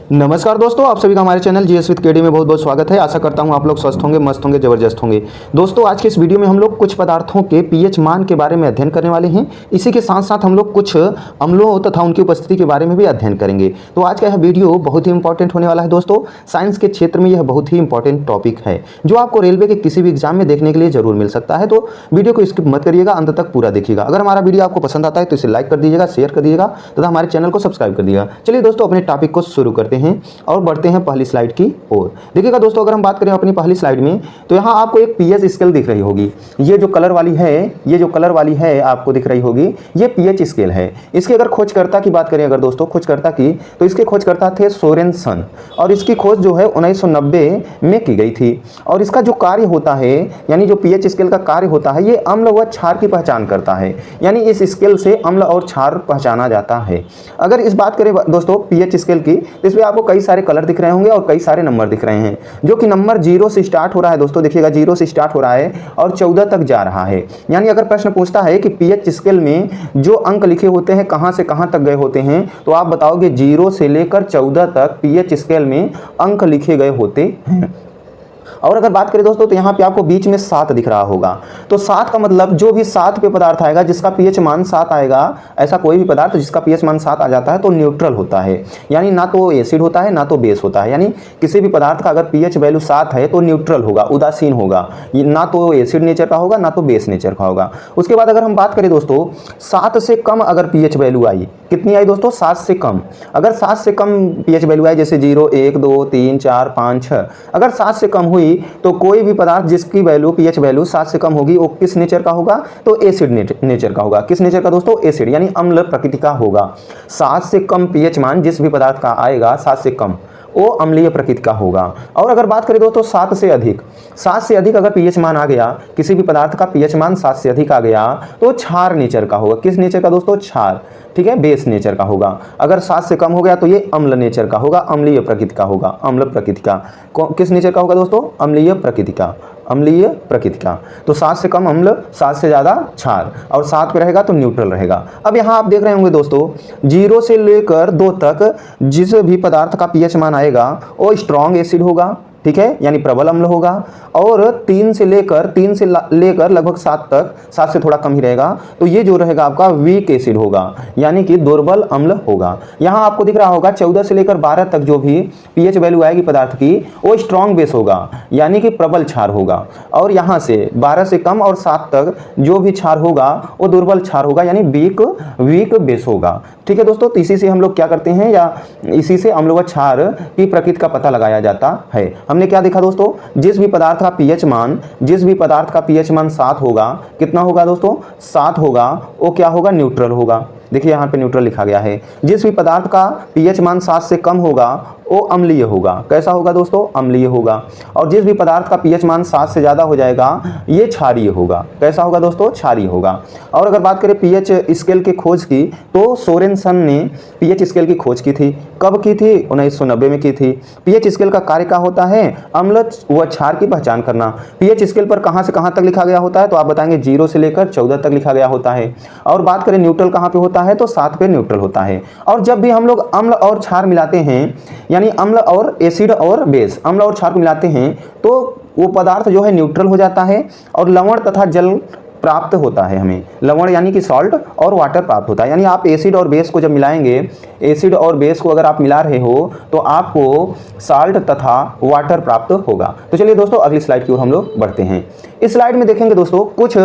नमस्कार दोस्तों, आप सभी का हमारे चैनल जीएस विद केडी में बहुत बहुत स्वागत है। आशा करता हूं आप लोग स्वस्थ होंगे, मस्त होंगे, जबरदस्त होंगे। दोस्तों, आज के इस वीडियो में हम लोग कुछ पदार्थों के पीएच मान के बारे में अध्ययन करने वाले हैं। इसी के साथ साथ हम लोग कुछ अम्लों तथा उनकी उपस्थिति के बारे में भी अध्ययन करेंगे। तो आज का यह वीडियो बहुत ही इंपॉर्टेंट होने वाला है। दोस्तों, साइंस के क्षेत्र में यह बहुत ही इंपॉर्टेंट टॉपिक है जो आपको रेलवे के किसी भी एग्जाम में देखने के लिए जरूर मिल सकता है। तो वीडियो को स्किप मत करिएगा, अंत तक पूरा देखिएगा। अगर हमारा वीडियो आपको पसंद आता है तो इसे लाइक कर दीजिएगा, शेयर कर दीजिएगा तथा हमारे चैनल को सब्सक्राइब कर दीजिएगा। चलिए दोस्तों, अपने टॉपिक को शुरू करते हैं और बढ़ते हैं पहली स्लाइड की ओर। देखिएगा दोस्तों, अगर हम बात करें अपनी पहली स्लाइड में तो यहाँ आपको एक पीएच स्केल दिख रही होगी। ये जो कलर वाली है आपको दिख रही होगी, ये पीएच स्केल है। इसके अगर खोजकर्ता की बात करें, अगर दोस्तों खोजकर्ता की, तो इसके खोजकर्ता थे सोरेनसन और इसकी खोज जो है 1990 में की गई थी। और इसका जो कार्य होता है, यानी जो पीएच स्केल का कार्य होता है, ये अम्ल व क्षार की पहचान करता है। यानी इस स्केल से अम्ल और क्षार पहचाना जाता है। अगर इस बात करें दोस्तों पीएच स्केल की, तो इसमें आपको कई सारे कलर दिख रहे होंगे और कई सारे नंबर दिख रहे हैं, जो कि नंबर 0 से स्टार्ट हो रहा है। दोस्तों देखिएगा, 0 से स्टार्ट हो रहा है और 14 तक जा रहा है। यानी अगर प्रश्न पूछता है कि पीएच स्केल में जो अंक लिखे होते हैं कहां से कहां तक गए होते हैं, तो आप बताओगे 0 से लेकर 14 तक पीएच स्केल में अंक लिखे गए होते हैं। और अगर बात करें दोस्तों, तो यहाँ पे आपको बीच में 7 दिख रहा होगा। तो 7 का मतलब जो भी 7 पे पदार्थ आएगा जिसका पीएच मान 7 आएगा, ऐसा कोई भी पदार्थ जिसका पीएच मान 7 आ जाता है तो न्यूट्रल होता है। यानी ना तो एसिड होता है ना तो बेस होता है। यानी किसी भी पदार्थ का अगर पीएच वैल्यू 7 है तो न्यूट्रल होगा, उदासीन होगा, ना तो एसिड नेचर का होगा ना तो बेस नेचर का होगा। उसके बाद अगर हम बात करें दोस्तों, 7 से कम अगर पीएच वैल्यू आई, कितनी आई दोस्तों? 7 से कम। अगर 7 से कम पीएच वैल्यू आई, जैसे 0, 1, 2, 3, 4, 5, 6, अगर 7 से कम हुई तो कोई भी पदार्थ जिसकी वैल्यू पीएच वैल्यू 7 से कम होगी वो किस नेचर का होगा? तो एसिड नेचर का होगा। किस नेचर का दोस्तों? एसिड, यानी अम्ल प्रकृति का होगा। 7 से कम पीएच मान जिस भी पदार्थ का आएगा, 7 से कम, वो अम्लीय प्रकृति का होगा। और अगर बात करें दोस्तों 7 से अधिक अगर पीएच मान आ गया, किसी भी पदार्थ का पीएच मान 7 से अधिक आ गया तो क्षार नेचर का होगा। किस नेचर का दोस्तों? क्षार, ठीक है, बेस नेचर का होगा। अगर 7 से कम हो गया तो ये अम्ल नेचर का होगा, अम्लीय प्रकृति का होगा। अम्ल प्रकृति का किस नेचर का होगा दोस्तों? अम्लीय प्रकृति का, अम्लीय प्रकृति का। तो 7 से कम अम्ल, 7 से ज़्यादा क्षार, और 7 पे रहेगा तो न्यूट्रल रहेगा। अब यहाँ आप देख रहे होंगे दोस्तों, 0 से लेकर 2 तक जिस भी पदार्थ का पीएच मान आएगा वो स्ट्रॉन्ग एसिड होगा, ठीक है, यानी प्रबल अम्ल होगा। और 3 से लेकर लगभग 7 तक, 7 से थोड़ा कम ही रहेगा, तो ये जो रहेगा आपका वीक एसिड होगा, यानी कि दुर्बल अम्ल होगा। यहाँ आपको दिख रहा होगा 14 से लेकर 12 तक जो भी पीएच वैल्यू आएगी पदार्थ की, वो स्ट्रॉन्ग बेस होगा, यानी कि प्रबल क्षार होगा। और यहाँ से 12 से कम और 7 तक जो भी क्षार होगा वो दुर्बल क्षार होगा, यानी वीक बेस होगा। ठीक है दोस्तों, तो इसी से हम लोग क्या करते हैं, या इसी से अम्ल व क्षार की प्रकृति का पता लगाया जाता है। हमने क्या देखा दोस्तों? जिस भी पदार्थ का पीएच मान 7 होगा, कितना होगा दोस्तों? 7 होगा, वो क्या होगा? न्यूट्रल होगा। देखिए यहाँ पे न्यूट्रल लिखा गया है। जिस भी पदार्थ का पीएच मान 7 से कम होगा वो अम्लीय होगा। कैसा होगा दोस्तों? अम्लीय होगा। और जिस भी पदार्थ का पीएच मान 7 से ज़्यादा हो जाएगा ये क्षारीय होगा। कैसा होगा दोस्तों? क्षारीय होगा। और अगर बात करें पीएच स्केल की खोज की, तो सोरेनसन ने पीएच स्केल की खोज की थी। कब की थी? 1990 में की थी। पीएच स्केल का कार्य क्या होता है? अम्ल व क्षार की पहचान करना। पीएच स्केल पर कहाँ से कहाँ तक लिखा गया होता है? तो आप बताएंगे 0 से लेकर 14 तक लिखा गया होता है। और बात करें न्यूट्रल कहाँ पे होता है? तो 7 पे न्यूट्रल होता है। और जब भी हम लोग अम्ल और क्षार मिलाते हैं, यानी अम्ल और एसिड और बेस, अम्ल और क्षार को मिलाते हैं, तो वो पदार्थ जो है न्यूट्रल हो जाता है और लवण तथा जल प्राप्त होता है। हमें लवण यानी कि सॉल्ट और वाटर प्राप्त होता है। यानी आप एसिड और बेस को जब मिलाएंगे, एसिड और बेस को अगर आप मिला रहे हो तो आपको साल्ट तथा वाटर प्राप्त होगा। तो चलिए दोस्तों, अगली स्लाइड की ओर हम लोग बढ़ते हैं। इस स्लाइड में देखेंगे दोस्तों, कुछ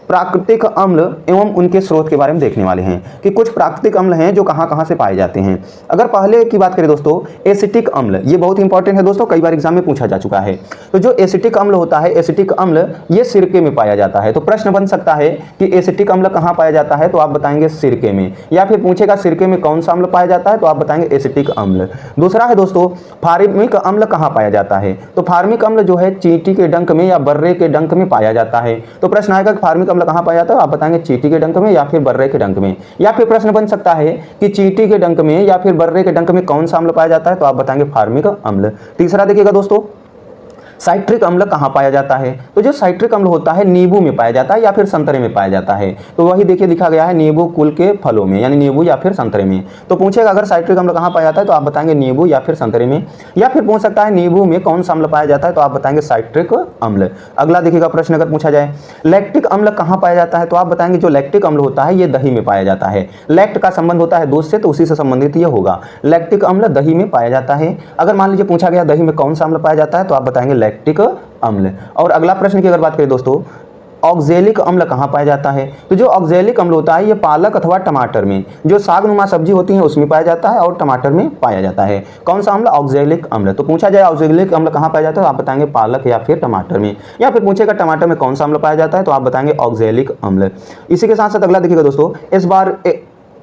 प्राकृतिक अम्ल एवं उनके स्रोत के बारे में देखने वाले हैं कि कुछ प्राकृतिक अम्ल हैं जो कहां कहां से पाए जाते हैं। अगर पहले की बात करें दोस्तों, एसिटिक अम्ल, ये बहुत इंपॉर्टेंट है दोस्तों, कई बार एग्जाम में पूछा जा चुका है। तो जो एसिटिक अम्ल होता है, एसिटिक अम्ल ये सिरके में पाया जाता है। तो प्रश्न बन सकता है कि एसिटिक अम्ल कहां पाया जाता है? तो आप बताएंगे सिरके में। या फिर पूछेगा सिरके में कौन सा अम्ल पाया जाता है? तो आप बताएंगे एसिटिक अम्ल। दूसरा है दोस्तों, फार्मिक अम्ल कहां पाया जाता है? तो फार्मिक अम्ल जो है चींटी के डंक में या बर्रे के डंक में पाया जाता है। तो प्रश्न आएगा कि फार्मिक अम्ल कहां पाया जाता है? आप बताएंगे चींटी के डंक में या फिर बर्रे के डंक में। या फिर प्रश्न बन सकता है कि चींटी के डंक में या फिर बर्रे के डंक में कौन सा अम्ल पाया जाता है? तो आप बताएंगे फार्मिक अम्ल। तीसरा देखिएगा दोस्तों, साइट्रिक अम्ल कहाँ पाया जाता है? तो जो साइट्रिक अम्ल होता है नींबू में पाया जाता है या फिर संतरे में पाया जाता है। तो वही देखिए लिखा गया है नींबू कुल के फलों में, यानी नींबू या फिर संतरे में। तो पूछेगा अगर साइट्रिक अम्ल कहाँ पाया जाता है तो आप बताएंगे नींबू या फिर संतरे में। या फिर पूछ सकता है नींबू में कौन सा अम्ल पाया जाता है तो आप बताएंगे साइट्रिक अम्ल। अगला देखिएगा प्रश्न अगर पूछा जाए लैक्टिक अम्ल कहाँ पाया जाता है तो आप बताएंगे जो लैक्टिक अम्ल होता है ये दही में पाया जाता है। लैक्ट का संबंध होता है दूध से, तो उसी से संबंधित ये होगा। लैक्टिक अम्ल दही में पाया जाता है। अगर मान लीजिए पूछा गया दही में कौन सा अम्ल पाया जाता है तो आप बताएंगे लैक्टिक अम्ल। और अगला प्रश्न की अगर बात करें दोस्तों ऑक्जेलिक अम्ल कहाँ पाया जाता है? तो जो ऑक्जेलिक अम्ल होता है ये पालक अथवा टमाटर में, जो सागनुमा सब्जी होती है उसमें पाया जाता है और टमाटर में पाया जाता है। कौन सा अम्ल? ऑक्जेलिक अम्ल। तो पूछा जाए ऑक्जेलिक अम्ल कहाँ पाया जाता है तो आप बताएंगे पालक या फिर टमाटर में। या फिर पूछेगा टमाटर में कौन सा अम्ल पाया जाता है तो आप बताएंगे ऑक्जेलिक अम्ल। इसी के साथ साथ अगला देखिएगा दोस्तों इस बार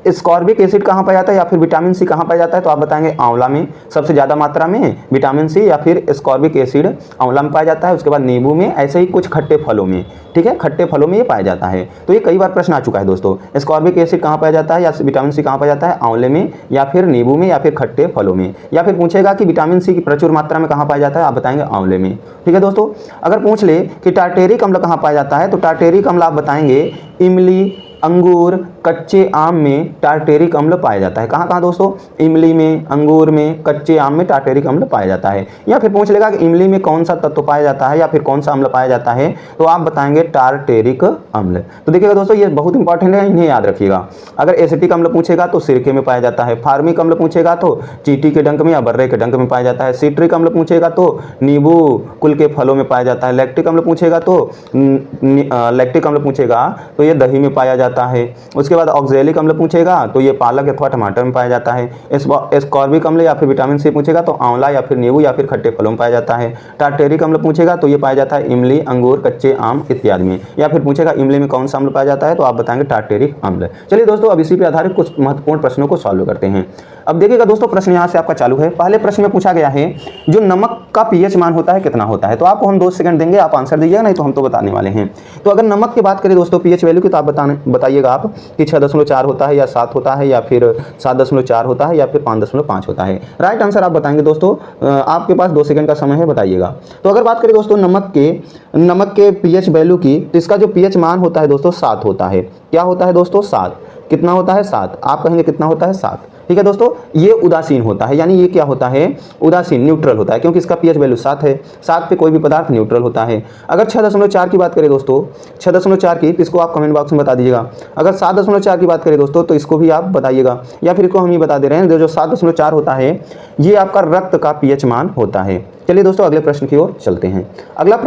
स्कॉर्बिक एसिड कहाँ पाया जाता है या फिर विटामिन सी कहाँ पाया जाता है तो आप बताएंगे आंवला में सबसे ज़्यादा मात्रा में विटामिन सी या फिर स्कॉर्बिक एसिड आंवला में पाया जाता है। उसके बाद नींबू में, ऐसे ही कुछ खट्टे फलों में, ठीक है, खट्टे फलों में ये पाया जाता है। तो ये कई बार प्रश्न आ चुका है दोस्तों, स्कॉर्बिक एसिड कहाँ पाया जाता है या विटामिन सी कहाँ पाया जाता है? आंवले में या फिर नींबू में या फिर खट्टे फलों में। या फिर पूछेगा कि विटामिन सी की प्रचुर मात्रा में कहाँ पाया जाता है, आप बताएंगे आंवले में। ठीक है दोस्तों, अगर पूछ ले कि टार्टेरिक अम्ल कहाँ पाया जाता है तो टार्टेरिक अम्ल आप बताएंगे इमली, अंगूर, कच्चे आम में टार्टेरिक अम्ल पाया जाता है। कहाँ कहाँ दोस्तों? इमली में, अंगूर में, कच्चे आम में टार्टेरिक अम्ल पाया जाता है। या फिर पूछ लेगा कि इमली में कौन सा तत्व पाया जाता है या फिर कौन सा अम्ल पाया जाता है तो आप बताएंगे टार्टेरिक अम्ल। तो देखिएगा दोस्तों ये बहुत इंपॉर्टेंट है, इन्हें याद रखिएगा। अगर एसिटिक अम्ल पूछेगा तो सिरके में पाया जाता है। फार्मिक अम्ल पूछेगा तो चींटी के डंक में या बर्रे के डंक में पाया जाता है। सिट्रिक अम्ल पूछेगा तो नींबू कुल के फलों में पाया जाता है। लैक्टिक अम्ल पूछेगा तो लैक्टिक अम्ल पूछेगा तो ये दही में पाया जाता है। उसके बाद ऑक्जेलिक अम्ल पूछेगा तो ये पालक अथवा टमाटर में पाया जाता है। एस्कॉर्बिक अम्ल या फिर विटामिन सी पूछेगा तो आंवला या फिर नींबू या फिर खट्टे फलों में पाया जाता है। टार्टेरिक अम्ल पूछेगा तो ये पाया जाता है इमली, अंगूर, कच्चे आम इत्यादि में। या फिर पूछेगा इमली में कौन सा अम्ल पाया जाता है तो आप बताएंगे टार्टेरिक अम्ल। चलिए दोस्तों अब इसी पर आधारित कुछ महत्वपूर्ण प्रश्नों को सॉल्व करते हैं। अब देखिएगा दोस्तों प्रश्न यहाँ से आपका चालू है। पहले प्रश्न में पूछा गया है जो नमक का पीएच मान होता है कितना होता है। तो आपको हम 2 सेकंड देंगे, आप आंसर दीजिएगा, नहीं तो हम तो बताने वाले हैं। तो अगर नमक की बात करें दोस्तों पीएच वैल्यू की तो आप बताइएगा आप कि 6.4 होता है या 7 होता है या फिर 7.4 होता है या फिर 5.5 होता है। राइट आंसर आप बताएंगे दोस्तों। आपके पास 2 सेकंड का समय है, बताइएगा। तो अगर बात करें दोस्तों नमक के पीएच वैल्यू की तो इसका जो पीएच मान होता है दोस्तों 7 होता है। क्या होता है दोस्तों? 7। कितना होता है? 7। आप कहेंगे कितना होता है? 7। ठीक है दोस्तों, ये उदासीन होता है, यानी ये क्या होता है? उदासीन, न्यूट्रल होता है, क्योंकि इसका पीएच वैल्यू 7 है। 7 पे कोई भी पदार्थ न्यूट्रल होता है। अगर 6.4 की बात करें दोस्तों, 6.4 की तो इसको आप कमेंट बॉक्स में बता दीजिएगा। अगर 7.4 की बात करें दोस्तों तो इसको भी आप बताइएगा, या फिर इसको हम ये बता दे रहे हैं जो 7.4 होता है ये आपका रक्त का पीएच मान होता है। चलिए दोस्तों अगले प्रश्न की ओर चलते हैं। अगला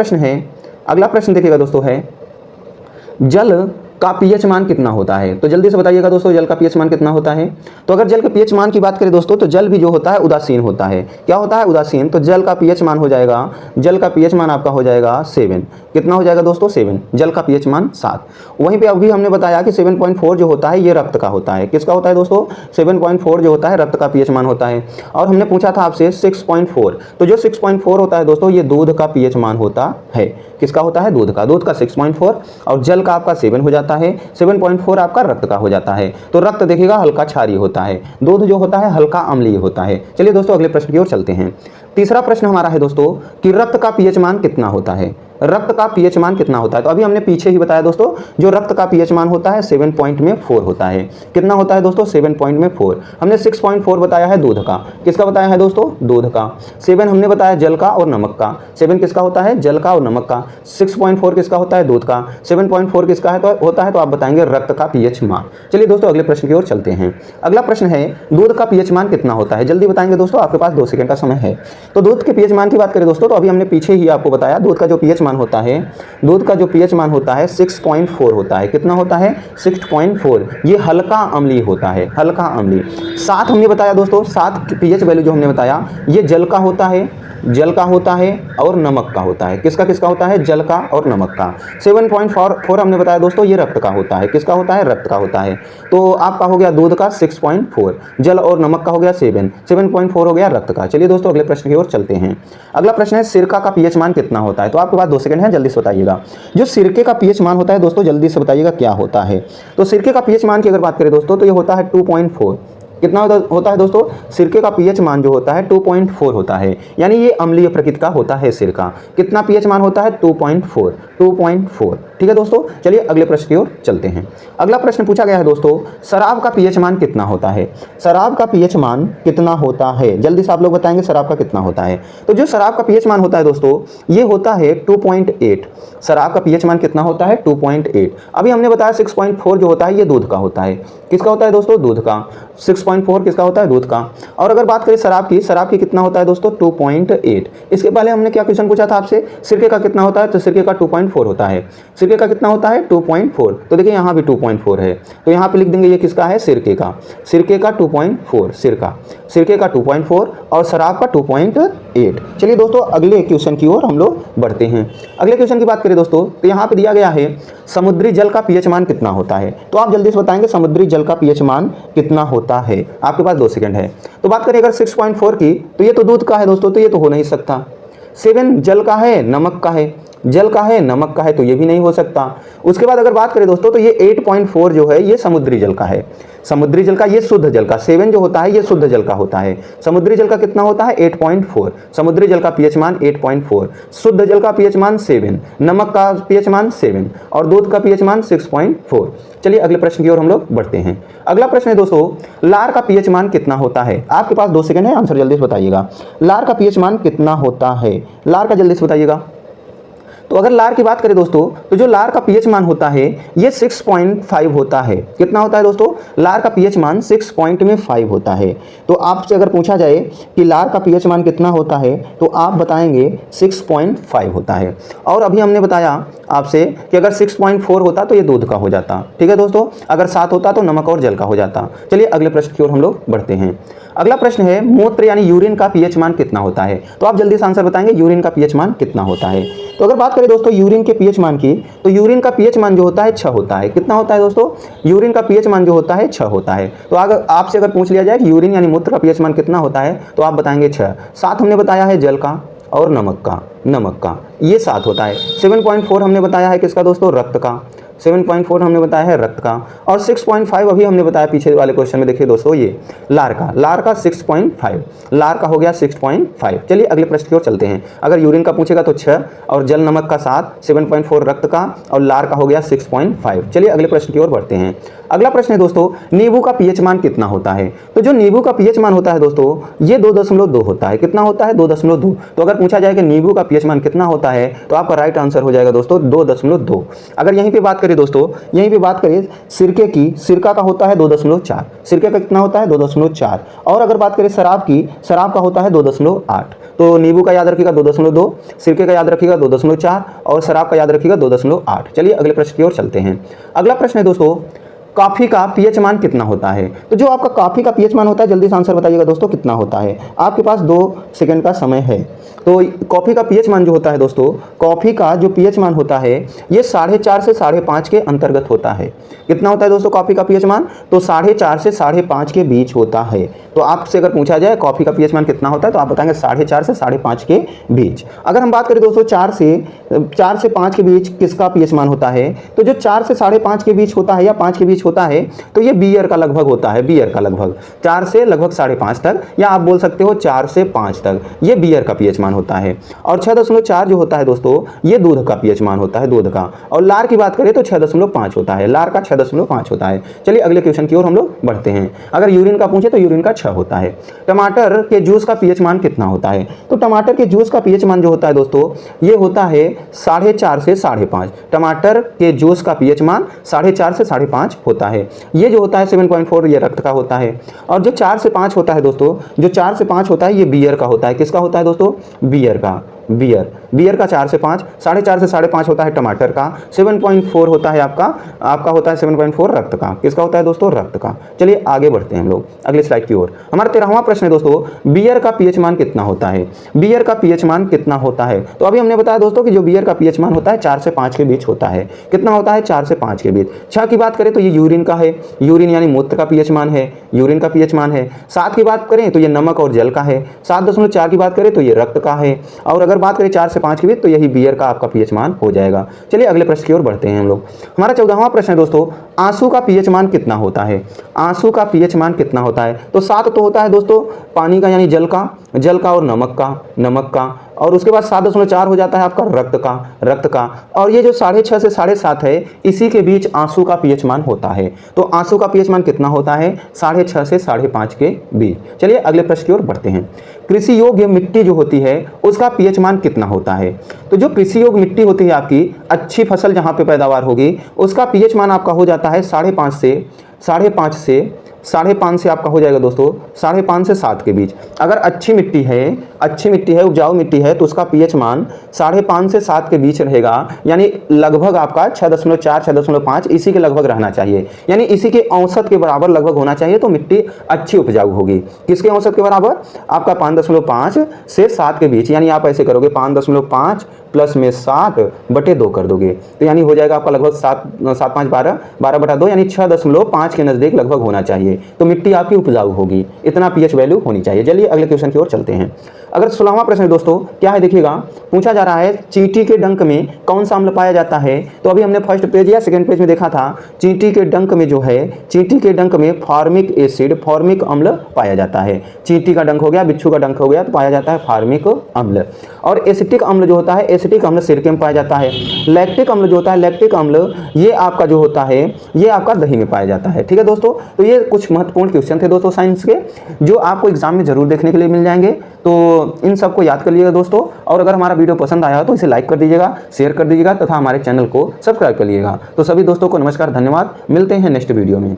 प्रश्न देखिएगा दोस्तों है जल का पीएच मान कितना होता है। तो जल्दी से बताइएगा दोस्तों जल का पीएच मान कितना होता है। तो अगर जल के पीएच मान की बात करें दोस्तों तो जल भी जो होता है उदासीन होता है। क्या होता है? उदासीन। तो जल का पीएच मान हो जाएगा, जल का पीएच मान आपका हो जाएगा 7। कितना हो जाएगा दोस्तों? 7। जल का पीएच मान 7। वहीं पे अभी हमने बताया कि 7.4 जो होता है ये रक्त का होता है। किसका होता है दोस्तों? 7.4 जो होता है रक्त का पीएच मान होता है। और हमने पूछा था आपसे 6.4, तो जो 6.4 होता है दोस्तों ये दूध का पीएच मान होता है। किसका होता है? दूध का। दूध का 6.4 और जल का आपका 7 हो जाता है। 7.4 आपका रक्त का हो जाता है। तो रक्त देखिएगा हल्का क्षारीय होता है, दूध जो होता है हल्का अम्लीय होता है। चलिए दोस्तों अगले प्रश्न की ओर चलते हैं। तीसरा प्रश्न हमारा है दोस्तों कि रक्त का पीएच मान कितना होता है। रक्त का पीएच मान कितना होता है। तो अभी हमने पीछे ही बताया दोस्तों जो रक्त का पीएच मान होता है 7.4 होता है। कितना होता है दोस्तों? 7.4। हमने 6.4 बताया है दूध का। किसका बताया है दोस्तों? दूध का। 7 हमने बताया जल का और नमक का। 7 किसका होता है? जल का और नमक का। 6.4 किसका होता है? दूध का। 7.4 किसका है तो होता है तो आप बताएंगे रक्त का पीएच मान। चलिए दोस्तों अगले प्रश्न की ओर चलते हैं। अगला प्रश्न है दूध का पीएच मान कितना होता है। जल्दी बताएंगे दोस्तों, आपके पास 2 सेकंड का समय है। तो दूध के पीएच मान की बात करें दोस्तों तो अभी हमने पीछे ही आपको बताया दूध का जो पीएच मान होता है, दूध का जो पीएच मान होता है 6.4 होता है। कितना होता है? 6.4। ये हल्का अम्लीय होता है, हल्का अम्लीय। 7 हमने बताया दोस्तों, 7 पीएच वैल्यू जो हमने बताया ये जल का होता है, जल का होता है और नमक का होता है। किसका किसका होता है? जल का और नमक का। 7.4 हमने बताया दोस्तों ये रक्त का होता है। किसका होता है? रक्त का होता है। तो आपका हो गया दूध का 6.4, जल और नमक का हो गया 7.4 हो गया रक्त का। चलिए दोस्तों अगले प्रश्न की ओर चलते हैं। अगला प्रश्न है सिरका का पीएच मान कितना होता है। तो आपके पास 2 सेकंड है, जल्दी से बताइएगा। जो सिरके का पीएच मान होता है दोस्तों जल्दी से बताइएगा क्या होता है। तो सिरके का पीएच मान की अगर बात करें दोस्तों तो ये होता है 2.4। कितना होता है दोस्तों? सिरके का पीएच मान जो होता है 2.4 होता है, यानी ये अम्लीय प्रकृति का होता है सिरका। कितना पीएच मान होता है? 2.4। ठीक है दोस्तों, चलिए अगले प्रश्न की ओर चलते हैं। अगला प्रश्न पूछा गया है दोस्तों, शराब का पीएच मान कितना होता है? शराब का पीएच मान कितना होता है? जल्दी से आप लोग बताएंगे शराब का कितना होता है। तो जो शराब का पीएच मान होता है दोस्तों, ये होता है 2.8। शराब का पीएच मान कितना होता है? 2.8। अभी हमने बताया 6.4 जो होता है ये दूध का होता है। किसका होता है दोस्तों? दूध का। 6.4 किसका होता है? दूध का। और अगर बात करें शराब की कितना होता है दोस्तों? 2.8। इसके पहले हमने क्या क्वेश्चन पूछा था आपसे, सिरके का कितना होता है? तो सिरके का 2.4 होता है। सिरके का कितना होता है? 2.4। तो देखिए यहाँ भी 2.4 है, तो यहाँ पे लिख देंगे ये किसका है? सिरके का। सिरके का 2.4, सिरके का 2.4 और शराब का 2.8। चलिए दोस्तों अगले क्वेश्चन की ओर हम लोग बढ़ते हैं। अगले क्वेश्चन की बात करें दोस्तों, तो यहाँ पे दिया गया है समुद्री जल का पीएच मान कितना होता है? तो आप जल्दी से बताएंगे समुद्री जल का पीएच मान कितना होता है। आपके पास 2 सेकंड है। तो बात करें अगर 6.4 की, तो ये तो दूध का है दोस्तों, तो ये तो हो नहीं सकता। 7 जल का है, नमक का है, जल का है, नमक का है, तो ये भी नहीं हो सकता। उसके बाद अगर बात करें दोस्तों, तो ये 8.4 जो है ये समुद्री जल का है। समुद्री जल का, ये शुद्ध जल का। 7 जो होता है ये शुद्ध जल का होता है। समुद्री जल का कितना होता है? 8.4। समुद्री जल का पीएच मान 8.4, शुद्ध जल का पीएच मान 7, नमक का पीएच मान 7 और दूध का पीएच मान 6.4। चलिए अगले प्रश्न की ओर हम लोग बढ़ते हैं। अगला प्रश्न है दोस्तों, लार का पीएच मान कितना होता है? आपके पास 2 सेकंड है, आंसर जल्दी से बताइएगा। लार का पीएच मान कितना होता है? लार का जल्दी से बताइएगा। तो अगर लार की बात करें दोस्तों, तो जो लार का पीएच मान होता है ये 6.5 होता है। कितना होता है दोस्तों? लार का पीएच मान 6.5 होता है। तो आपसे अगर पूछा जाए कि लार का पीएच मान कितना होता है, तो आप बताएंगे 6.5 होता है। और अभी हमने बताया आपसे कि अगर 6.4 होता तो ये दूध का हो जाता। ठीक है दोस्तों, अगर 7 होता तो नमक और जल का हो जाता। चलिए अगले प्रश्न की ओर हम लोग बढ़ते हैं। अगला प्रश्न है, मूत्र यानी यूरिन का पीएच मान कितना होता है? तो आप जल्दी से आंसर बताएंगे यूरिन का पीएच मान कितना होता है। तो अगर बात करें दोस्तों यूरिन के पीएच मान की, तो यूरिन का पीएच मान जो होता है 6 होता है। कितना होता है दोस्तों? यूरिन का पीएच मान जो होता है 6 होता है। तो अगर आपसे अगर पूछ लिया जाए कि यूरिन यानी मूत्र का पीएच मान कितना होता है, तो आप बताएंगे 6। 7 हमने बताया है जल का और नमक का ये 7 होता है। 7.4 हमने बताया है किसका दोस्तों? रक्त का। 7.4 हमने बताया है रक्त का। और 6.5 अभी हमने बताया पीछे वाले क्वेश्चन में, देखिए दोस्तों ये लार का 6.5, लार का हो गया 6.5। चलिए अगले प्रश्न की ओर चलते हैं। अगर यूरिन का पूछेगा तो 6 और जल नमक का 7, 7.4 रक्त का और लार का हो गया 6.5। चलिए अगले प्रश्न की ओर बढ़ते हैं। अगला प्रश्न है दोस्तों, नींबू का पीएच मान कितना होता है? तो जो नींबू का पीएच मान होता है दोस्तों ये 2.2 होता है। कितना होता है? 2.2। तो अगर पूछा जाए कि नींबू का पीएच मान कितना होता है, तो आपका राइट आंसर हो जाएगा दोस्तों 2.2। अगर यहीं पे बात करें दोस्तों, यहीं पे बात करें सिरके की, सिरका का होता है 2.4। सिरके का कितना होता है? 2.4। और अगर बात करें शराब की, शराब का होता है 2.8। तो नींबू का याद रखिएगा 2.2, सिरके का याद रखिएगा 2.4 और शराब का याद रखिएगा 2.8। चलिए अगले प्रश्न की ओर चलते हैं। अगला प्रश्न है दोस्तों, कॉफी का पीएच मान कितना होता है? तो जो आपका कॉफी का पीएच मान होता है, जल्दी से आंसर बताइएगा दोस्तों कितना होता है। आपके पास 2 सेकंड का समय है। तो कॉफी का पीएच मान जो होता है दोस्तों, कॉफी का जो पीएच मान होता है ये 4.5 से 5.5 के अंतर्गत होता है। कितना होता है दोस्तों कॉफी का पीएच मान? तो 4.5 से 5.5 के बीच होता है। तो आपसे अगर पूछा जाए कॉफी का पीएच मान कितना होता है, तो आप बताएंगे 4.5 से 5.5 के बीच। अगर हम बात करें दोस्तों 4 से 5 के बीच किसका पीएच मान होता है, तो जो 4 से 5.5 के बीच होता है या 5 के बीच होता है, तो ये बियर का लगभग होता है। बियर का लगभग 4 से लगभग 5.5 तक, या आप बोल सकते हो 4 से 5 तक, ये बियर का पीएच मान होता है। और 6.4 जो होता है दोस्तों ये दूध का पीएच मान होता है, दूध का। और लार की बात करें तो 6.5 होता है, लार का 6.5 होता है। चलिए अगले क्वेश्चन की ओर हम लोग बढ़ते हैं। अगर यूरिन का पूछे तो यूरिन का 6 होता है। टमाटर के जूस का पीएच मान कितना होता है? तो टमाटर के जूस का पीएच मान जो होता है दोस्तों ये होता है 4.5 से 5.5। टमाटर के जूस का पीएच मान 4.5 से 5.5 होता है। ये जो होता है 7.4 ये रक्त का होता है। और जो 4 से 5 होता है दोस्तों, जो 4 से 5 होता है ये बियर का होता है। किसका होता है दोस्तों? बियर का। बियर का 4 से 5, 4.5 से 5.5 होता है टमाटर का। 7.4 होता है आपका होता है 7.4 रक्त का। किसका होता है दोस्तों? रक्त का। चलिए आगे बढ़ते हैं हम लोग अगले स्लाइड की ओर। हमारा 13वां प्रश्न है दोस्तों, बियर का पीएच मान कितना होता है? बियर का पीएच मान कितना होता है? तो अभी हमने बताया दोस्तों कि जो बियर का पीएच मान होता है 4 से 5 के बीच होता है। कितना होता है? 4 से 5 के बीच। 6 की बात करें तो ये यूरिन का है, यूरिन यानी मूत्र का पीएच मान है, यूरिन का पीएच मान है। 7 की बात करें तो ये नमक और जल का है। 7.4 की बात करें तो ये रक्त का है। और अगर अगर बात करें 4 से 5 के बीच तो यही बियर का आपका पीएच मान हो जाएगा। चलिए अगले प्रश्न की ओर बढ़ते हैं हम लोग। हमारा 14वां प्रश्न है दोस्तों, आंसू का पीएच मान कितना होता है? आंसू का पीएच मान कितना होता है? तो 7 तो होता है दोस्तों पानी का यानी जल का और नमक का, और उसके बाद 7.4 हो जाता है आपका रक्त का, और ये जो 6.5 से 7.5 है इसी के बीच आंसू का पीएच मान होता है। तो आंसू का पीएच मान कितना होता है? 6.5 से 5.5 के बीच। चलिए अगले प्रश्न की ओर बढ़ते हैं। कृषि योग्य मिट्टी जो होती है उसका पीएच मान कितना होता है? तो जो कृषि योग्य मिट्टी होती है आपकी, अच्छी फसल जहाँ पे पैदावार होगी, उसका पीएच मान आपका हो जाता है 5.5 से आपका हो जाएगा दोस्तों 5.5 से 7 के बीच। अगर अच्छी मिट्टी है उपजाऊ मिट्टी है तो उसका पीएच मान 5.5 से 7 के बीच रहेगा, यानी लगभग आपका 6.4 6.5 इसी के लगभग रहना चाहिए, यानी इसी के औसत के बराबर लगभग होना चाहिए तो मिट्टी अच्छी उपजाऊ होगी। किसके औसत के बराबर? आपका 5.5 से 7 के बीच, यानी आप ऐसे करोगे 5.5 प्लस में 7/2 कर दोगे तो यानी हो जाएगा आपका लगभग 7 5 12 यानी 6.5 के नज़दीक लगभग होना चाहिए, तो मिट्टी आपकी उपजाऊ होगी। इतना पीएच वैल्यू होनी चाहिए। चलिए अगले क्वेश्चन की ओर चलते हैं। अगर 16वां प्रश्न है दोस्तों, क्या है देखिएगा, पूछा जा रहा है चींटी के डंक में कौन सा अम्ल पाया जाता है? तो अभी हमने फर्स्ट पेज या सेकंड पेज में देखा था, चींटी के डंक में जो है, चींटी के डंक में फॉर्मिक अम्ल पाया जाता है। चींटी का डंक हो गया, बिच्छू का डंक हो गया तो पाया जाता है फॉर्मिक अम्ल। और एसिटिक अम्ल जो होता है, एसिटिक अम्ल सिरके में पाया जाता है। लैक्टिक अम्ल जो होता है, लैक्टिक अम्ल ये आपका जो होता है ये आपका दही में पाया जाता है। ठीक है दोस्तों, तो ये कुछ महत्वपूर्ण क्वेश्चन थे दोस्तों साइंस के, जो आपको एग्जाम में जरूर देखने के लिए मिल जाएंगे। तो इन सबको याद कर लीजिएगा दोस्तों, और अगर हमारा वीडियो पसंद आया हो तो इसे लाइक कर दीजिएगा, शेयर कर दीजिएगा तथा हमारे चैनल को सब्सक्राइब कर लीजिएगा। तो सभी दोस्तों को नमस्कार, धन्यवाद, मिलते हैं नेक्स्ट वीडियो में।